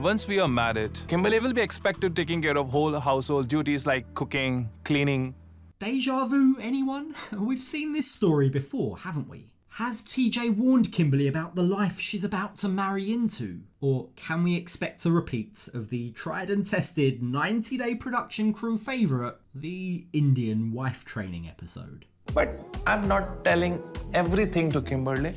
once we are married, Kimberly will be expected taking care of whole household duties like cooking, cleaning. Deja vu, anyone? We've seen this story before, haven't we? Has TJ warned Kimberly about the life she's about to marry into? Or can we expect a repeat of the tried and tested 90-day production crew favourite, the Indian wife training episode? But I'm not telling everything to Kimberly.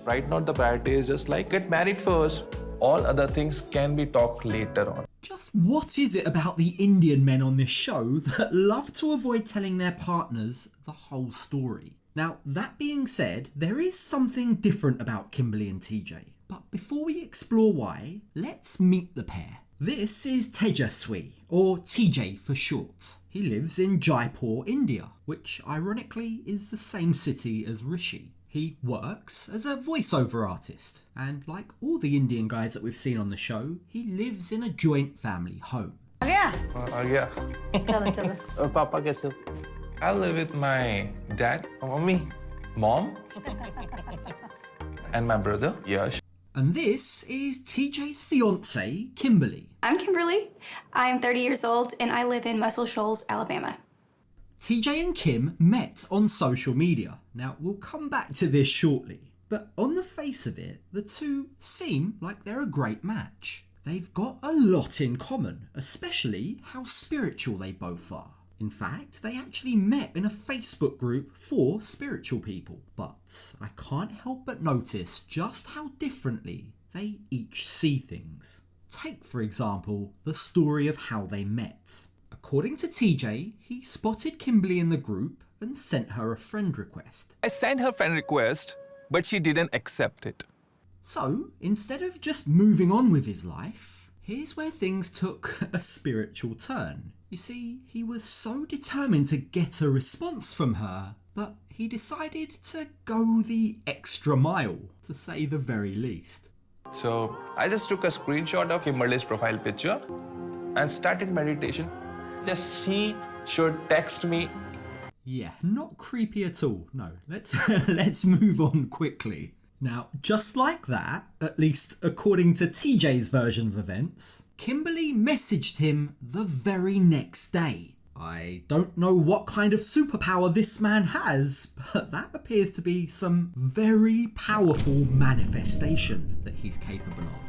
Right now the priority is just like get married first. All other things can be talked later on. Just what is it about the Indian men on this show that love to avoid telling their partners the whole story? Now, that being said, there is something different about Kimberly and TJ. But before we explore why, let's meet the pair. This is Tejaswi, or TJ for short. He lives in Jaipur, India, which ironically is the same city as Rishi. He works as a voiceover artist, and like all the Indian guys that we've seen on the show, he lives in a joint family home. Yeah. Papa, kaise ho? I live with my dad, mommy, mom, and my brother, Yash. And this is TJ's fiance, Kimberly. I'm Kimberly. I'm 30 years old and I live in Muscle Shoals, Alabama. TJ and Kim met on social media. Now, we'll come back to this shortly, but on the face of it, the two seem like they're a great match. They've got a lot in common, especially how spiritual they both are. In fact, they actually met in a Facebook group for spiritual people. But I can't help but notice just how differently they each see things. Take, for example, the story of how they met. According to TJ, he spotted Kimberly in the group and sent her a friend request. I sent her friend request, but she didn't accept it. So, instead of just moving on with his life, here's where things took a spiritual turn. You see, he was so determined to get a response from her that he decided to go the extra mile, to say the very least. So I just took a screenshot of Kimberly's profile picture and started meditation. Just she should text me. Yeah, not creepy at all. No, let's move on quickly. Now, just like that, at least according to TJ's version of events, Kimberly messaged him the very next day. I don't know what kind of superpower this man has, but that appears to be some very powerful manifestation that he's capable of.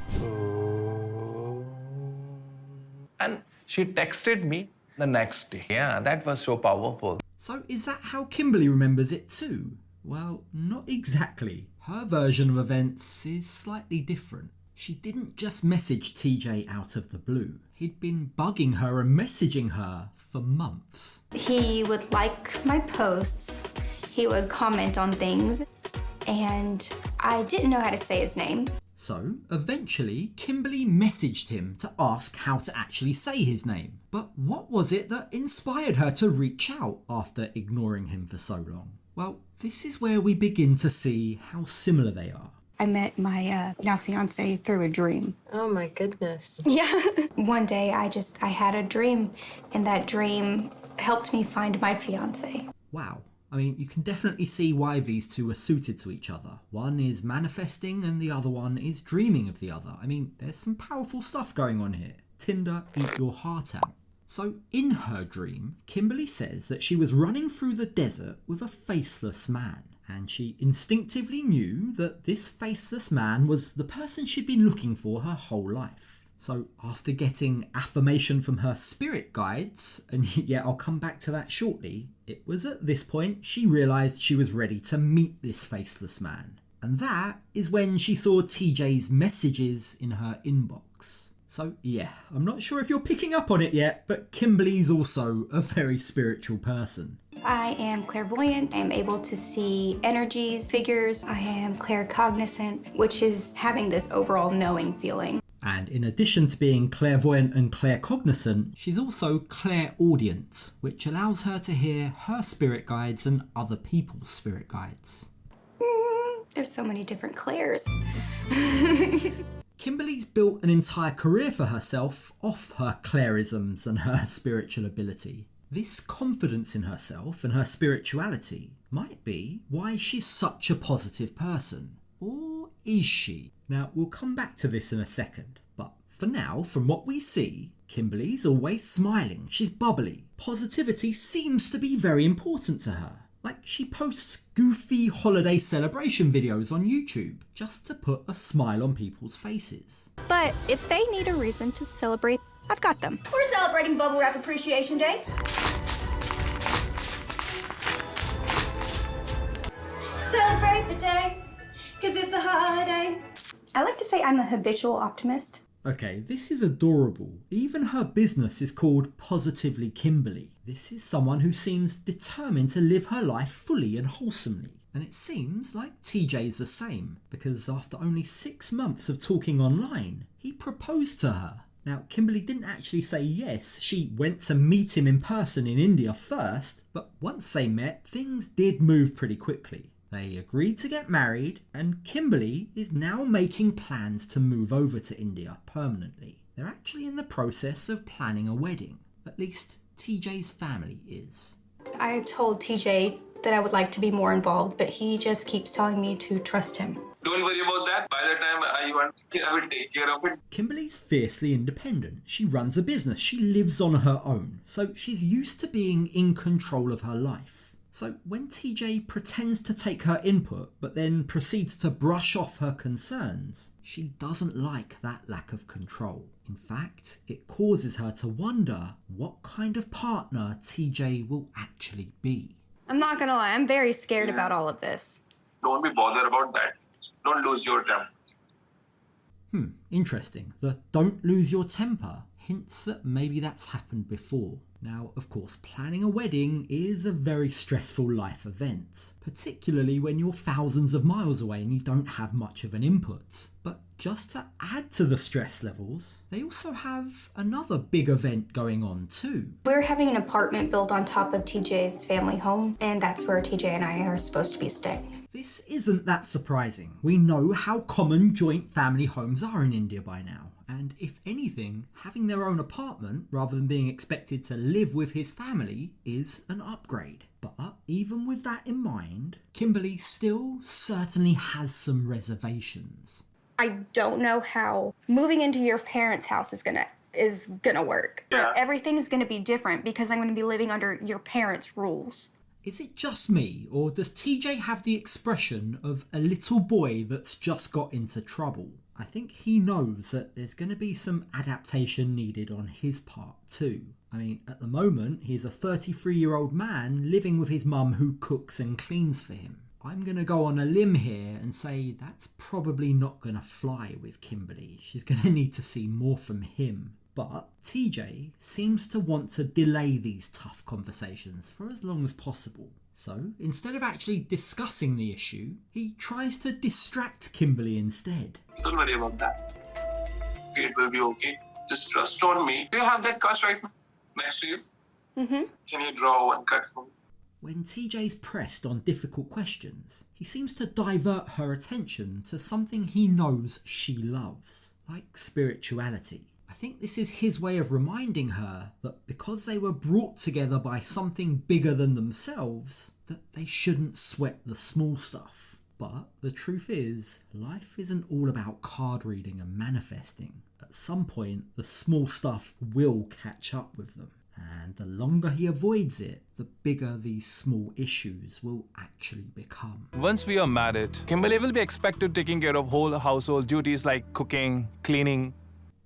And she texted me the next day. Yeah, that was so powerful. So is that how Kimberly remembers it too? Well, not exactly. Her version of events is slightly different. She didn't just message TJ out of the blue. He'd been bugging her and messaging her for months. He would like my posts, he would comment on things, and I didn't know how to say his name. So, eventually, Kimberly messaged him to ask how to actually say his name. But what was it that inspired her to reach out after ignoring him for so long? Well, this is where we begin to see how similar they are. I met my now fiance through a dream. Oh my goodness. Yeah. One day I had a dream, and that dream helped me find my fiance. Wow. I mean, you can definitely see why these two are suited to each other. One is manifesting and the other one is dreaming of the other. I mean, there's some powerful stuff going on here. Tinder, eat your heart out. So, in her dream, Kimberly says that she was running through the desert with a faceless man. And she instinctively knew that this faceless man was the person she'd been looking for her whole life. So after getting affirmation from her spirit guides, and yeah, I'll come back to that shortly, it was at this point she realised she was ready to meet this faceless man. And that is when she saw TJ's messages in her inbox. So yeah, I'm not sure if you're picking up on it yet, but Kimberly's also a very spiritual person. I am clairvoyant. I am able to see energies, figures. I am claircognizant, which is having this overall knowing feeling. And in addition to being clairvoyant and claircognizant, she's also clairaudient, which allows her to hear her spirit guides and other people's spirit guides. There's so many different Claires. Kimberly's built an entire career for herself off her clairisms and her spiritual ability. This confidence in herself and her spirituality might be why she's such a positive person. Or is she? Now, we'll come back to this in a second. But For now, from what we see, Kimberly's always smiling, she's bubbly. Positivity seems to be very important to her. Like she posts goofy holiday celebration videos on YouTube just to put a smile on people's faces. But if they need a reason to celebrate, I've got them. We're celebrating Bubble Wrap Appreciation Day. Celebrate the day, because it's a holiday. I like to say I'm a habitual optimist. Okay, this is adorable. Even her business is called Positively Kimberly. This is someone who seems determined to live her life fully and wholesomely. And it seems like TJ is the same, because after only 6 months of talking online, he proposed to her. Now, Kimberly didn't actually say yes, she went to meet him in person in India first, but once they met, things did move pretty quickly. They agreed to get married, and Kimberly is now making plans to move over to India permanently. They're actually in the process of planning a wedding. At least TJ's family is. I told TJ that I would like to be more involved, but he just keeps telling me to trust him. Don't worry about that. By the time I want, I will take care of it. Kimberly's fiercely independent. She runs a business. She lives on her own. So she's used to being in control of her life. So when TJ pretends to take her input, but then proceeds to brush off her concerns, she doesn't like that lack of control. In fact, it causes her to wonder what kind of partner TJ will actually be. I'm not gonna lie, I'm very scared about all of this. Don't be bothered about that. Don't lose your temper. Interesting. The don't lose your temper hints that maybe that's happened before. Now, of course, planning a wedding is a very stressful life event, particularly when you're thousands of miles away and you don't have much of an input. But just to add to the stress levels, they also have another big event going on too. We're having an apartment built on top of TJ's family home, and that's where TJ and I are supposed to be staying. This isn't that surprising. We know how common joint family homes are in India by now. And if anything, having their own apartment rather than being expected to live with his family is an upgrade. But even with that in mind, Kimberly still certainly has some reservations. I don't know how moving into your parents' house is gonna work. Yeah. Everything's gonna be different because I'm gonna be living under your parents' rules. Is it just me, or does TJ have the expression of a little boy that's just got into trouble? I think he knows that there's going to be some adaptation needed on his part too. I mean, at the moment, he's a 33-year-old man living with his mum who cooks and cleans for him. I'm going to go on a limb here and say that's probably not going to fly with Kimberly. She's going to need to see more from him. But TJ seems to want to delay these tough conversations for as long as possible. So, instead of actually discussing the issue, he tries to distract Kimberly instead. Don't worry about that. It will be okay. Just trust on me. Do you have that cast right next to you? Mm-hmm. Can you draw one cut for me? When TJ's pressed on difficult questions, he seems to divert her attention to something he knows she loves, like spirituality. I think this is his way of reminding her that because they were brought together by something bigger than themselves, that they shouldn't sweat the small stuff. But the truth is, life isn't all about card reading and manifesting. At some point, the small stuff will catch up with them. And the longer he avoids it, the bigger these small issues will actually become. Once we are married, Kimberly will be expected taking care of whole household duties like cooking, cleaning.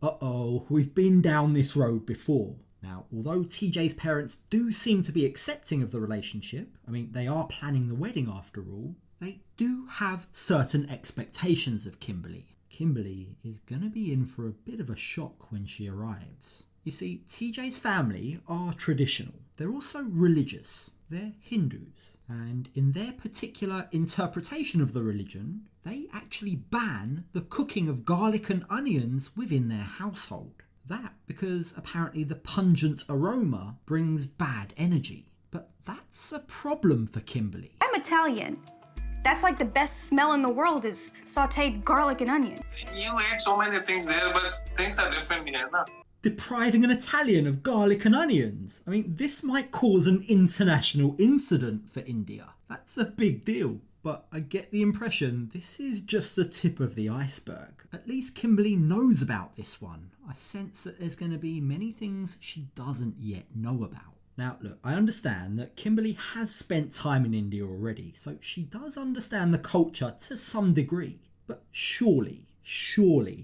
Uh-oh, we've been down this road before. Now, although TJ's parents do seem to be accepting of the relationship, I mean, they are planning the wedding after all, they do have certain expectations of Kimberly. Kimberly is going to be in for a bit of a shock when she arrives. You see, TJ's family are traditional. They're also religious. They're Hindus. And in their particular interpretation of the religion, they actually ban the cooking of garlic and onions within their household. That because apparently the pungent aroma brings bad energy. But that's a problem for Kimberly. I'm Italian. That's like the best smell in the world is sauteed garlic and onion. You ate so many things there, but things are different here, na? Depriving an Italian of garlic and onions. I mean, this might cause an international incident for India. That's a big deal. but I get the impression this is just the tip of the iceberg. At least Kimberly knows about this one. I sense that there's going to be many things she doesn't yet know about. Now, look, I understand that Kimberly has spent time in India already, so she does understand the culture to some degree. But surely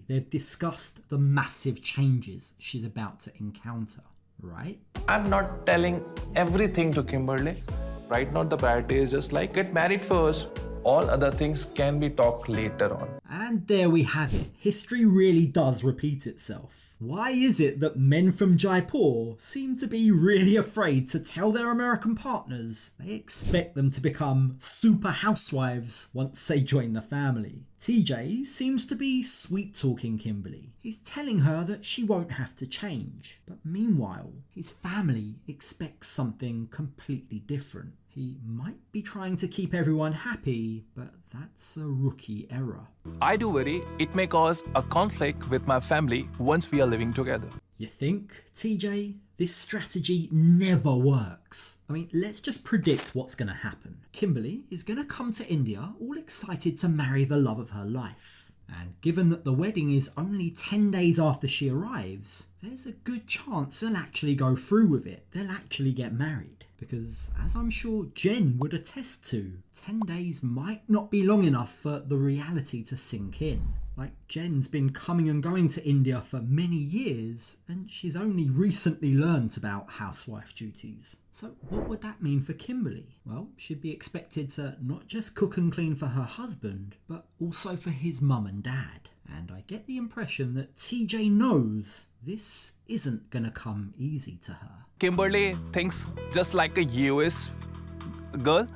they've discussed the massive changes she's about to encounter, right? I'm not telling everything to Kimberly. Right now, the priority is just like get married first. All other things can be talked later on. And there we have it. History really does repeat itself. Why is it that men from Jaipur seem to be really afraid to tell their American partners they expect them to become super housewives once they join the family? TJ seems to be sweet-talking Kimberly. He's telling her that she won't have to change. But meanwhile, his family expects something completely different. He might be trying to keep everyone happy, but that's a rookie error. I do worry it may cause a conflict with my family once we are living together. You think, TJ? This strategy never works. I mean, let's just predict what's going to happen. Kimberly is going to come to India all excited to marry the love of her life. And given that the wedding is only 10 days after she arrives, there's a good chance they'll actually go through with it. They'll actually get married. Because, as I'm sure Jen would attest to, 10 days might not be long enough for the reality to sink in. Like, Jen's been coming and going to India for many years, and she's only recently learnt about housewife duties. So what would that mean for Kimberly? Well, she'd be expected to not just cook and clean for her husband, but also for his mum and dad. And I get the impression that TJ knows this isn't gonna come easy to her. Kimberly thinks just like a US girl,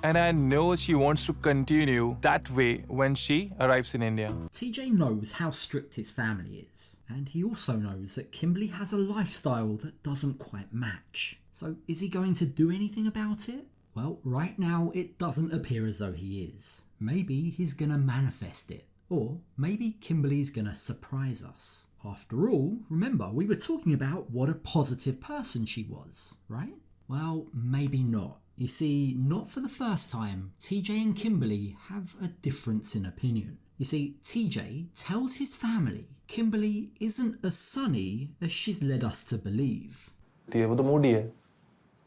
and I know she wants to continue that way when she arrives in India. TJ knows how strict his family is, and he also knows that Kimberly has a lifestyle that doesn't quite match. So is he going to do anything about it? Well, right now it doesn't appear as though he is. Maybe he's gonna manifest it. Or maybe Kimberly's gonna surprise us. After all, remember, we were talking about what a positive person she was, right? Well, maybe not. You see, not for the first time, TJ and Kimberly have a difference in opinion. You see, TJ tells his family Kimberly isn't as sunny as she's led us to believe. वो तो Moody है.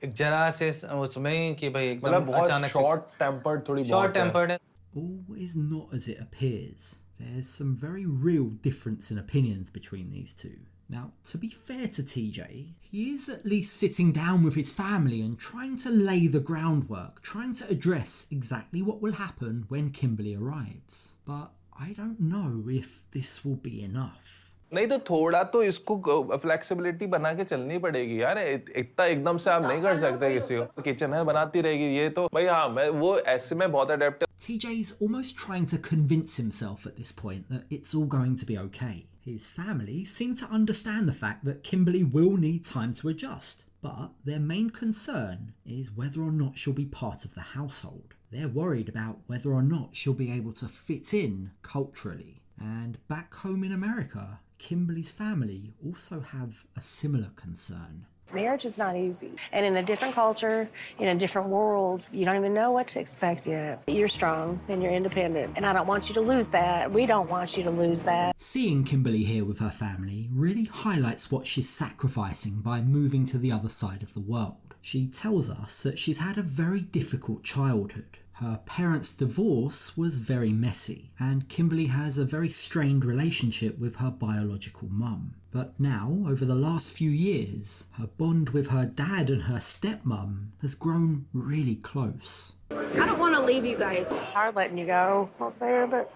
एक जरा से उसमें कि भाई एकदम अचानक short tempered है. All is not as it appears. There's some very real difference in opinions between these two. Now, to be fair to TJ, he is at least sitting down with his family and trying to lay the groundwork, trying to address exactly what will happen when Kimberly arrives. But I don't know if this will be enough. नहीं तो थोड़ा तो इसको flexibility बना के चलनी पड़ेगी यार. इतना एकदम से आप नहीं कर सकते किसी को. किचन है बनाती रहेगी ये तो भाई. हाँ, मैं वो ऐसे में बहुत adapt. TJ's almost trying to convince himself at this point that it's all going to be okay. His family seem to understand the fact that Kimberly will need time to adjust, but their main concern is whether or not she'll be part of the household. They're worried about whether or not she'll be able to fit in culturally. And back home in America, Kimberly's family also have a similar concern. Marriage is not easy. And in a different culture, in a different world, you don't even know what to expect yet. You're strong and you're independent. And I don't want you to lose that. We don't want you to lose that. Seeing Kimberly here with her family really highlights what she's sacrificing by moving to the other side of the world. She tells us that she's had a very difficult childhood. Her parents' divorce was very messy, and Kimberly has a very strained relationship with her biological mum. But now, over the last few years, her bond with her dad and her stepmum has grown really close. I don't want to leave you guys. It's hard letting you go up there, but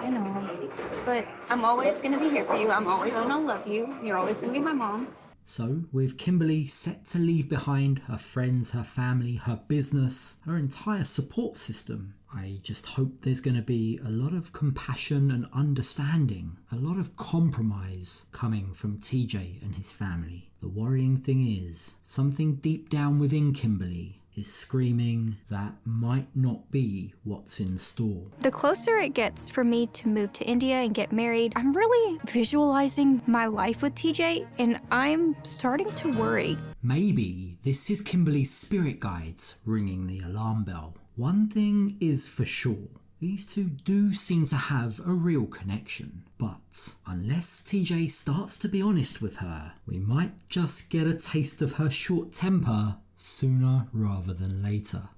I know. But I'm always going to be here for you. I'm always going to love you. You're always going to be my mom. So, with Kimberly set to leave behind her friends, her family, her business, her entire support system, I just hope there's going to be a lot of compassion and understanding, a lot of compromise coming from TJ and his family. The worrying thing is, something deep down within Kimberly is screaming that might not be what's in store. The closer it gets for me to move to India and get married, I'm really visualizing my life with TJ, and I'm starting to worry. Maybe this is Kimberly's spirit guides ringing the alarm bell. One thing is for sure, these two do seem to have a real connection. But unless TJ starts to be honest with her, we might just get a taste of her short temper sooner rather than later.